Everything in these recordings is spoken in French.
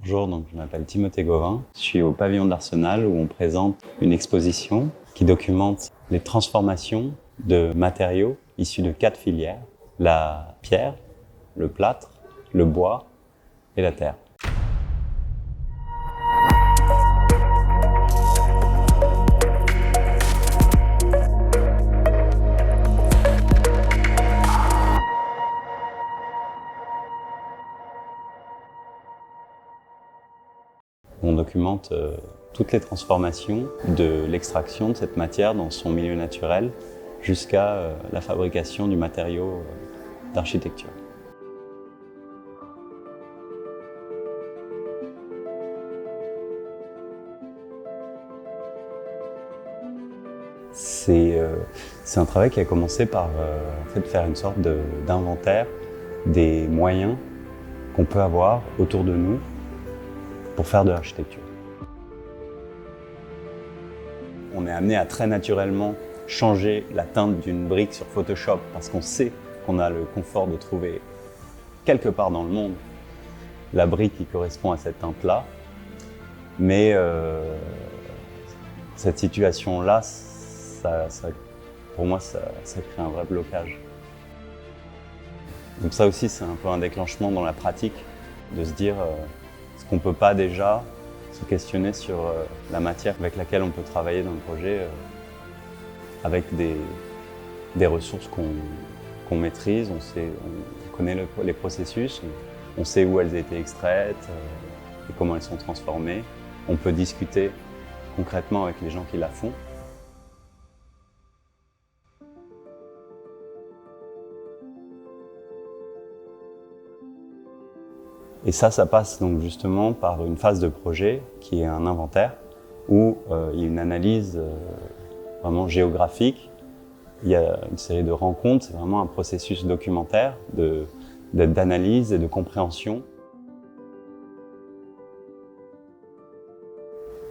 Bonjour, donc je m'appelle Timothée Gauvin. Je suis au pavillon de l'Arsenal où on présente une exposition qui documente les transformations de matériaux issus de 4 filières: la pierre, le plâtre, le bois et la terre. On documente toutes les transformations de l'extraction de cette matière dans son milieu naturel jusqu'à la fabrication du matériau d'architecture. C'est un travail qui a commencé par faire une sorte d'inventaire des moyens qu'on peut avoir autour de nous pour faire de l'architecture. On est amené à très naturellement changer la teinte d'une brique sur Photoshop parce qu'on sait qu'on a le confort de trouver quelque part dans le monde la brique qui correspond à cette teinte-là. Mais cette situation-là, pour moi, ça crée un vrai blocage. Donc ça aussi, c'est un peu un déclenchement dans la pratique de se dire est-ce qu'on ne peut pas déjà se questionner sur la matière avec laquelle on peut travailler dans le projet avec des ressources qu'on maîtrise, on connaît les processus, on sait où elles ont été extraites et comment elles sont transformées. On peut discuter concrètement avec les gens qui la font. Et ça passe donc justement par une phase de projet qui est un inventaire où il y a une analyse vraiment géographique. Il y a une série de rencontres, c'est vraiment un processus documentaire d'analyse et de compréhension.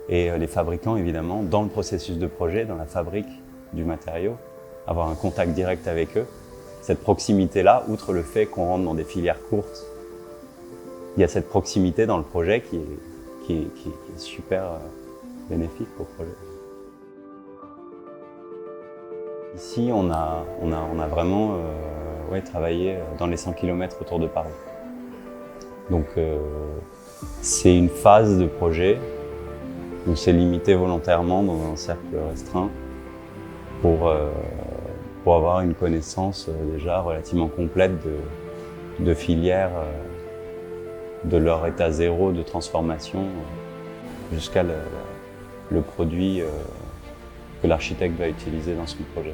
Et les fabricants, évidemment, dans le processus de projet, dans la fabrique du matériau, avoir un contact direct avec eux. Cette proximité-là, outre le fait qu'on rentre dans des filières courtes, il y a cette proximité dans le projet qui est super bénéfique pour le projet. Ici, on a vraiment travaillé dans les 100 km autour de Paris. Donc, c'est une phase de projet. On s'est limité volontairement dans un cercle restreint pour avoir une connaissance déjà relativement complète de filières, de leur état zéro de transformation jusqu'à le produit que l'architecte va utiliser dans son projet.